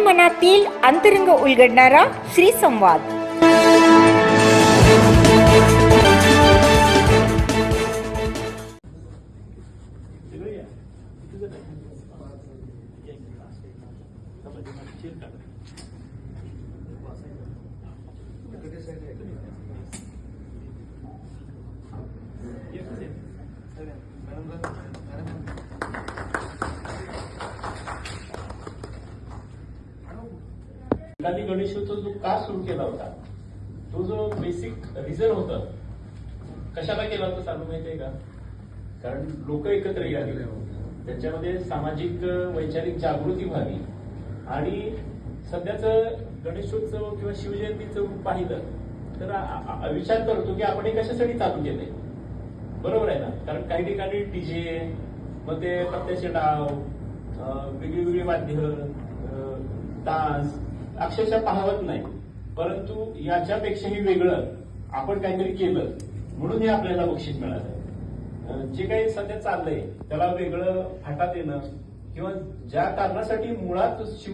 मनातील अंतरंग उलगडणारा श्री संवाद. गणेशोत्सव जो का सुरू केला होता, तो जो बेसिक रिझन होता, कशाला केला होता सांगू माहितीये का? कारण लोक एकत्र यावे, त्याच्यामध्ये सामाजिक वैचारिक जागृती व्हावी. आणि सध्याच गणेशोत्सव किंवा शिवजयंतीचं रूप पाहिलं तर विचार करतो की आपण हे कशासाठी चालू केलंय. बरोबर आहे ना? कारण काही ठिकाणी डीजे, मग ते पत्त्याचे डाव, वेगळी वाद्य, डान्स अक्षरशः पाहवत नाही. परंतु याच्यापेक्षाही वेगळं आपण काहीतरी केलं म्हणून हे आपल्याला बक्षीस मिळालं. जे काही सध्या चाललंय त्याला वेगळं फाटा देणं किंवा ज्या कारणासाठी मुळात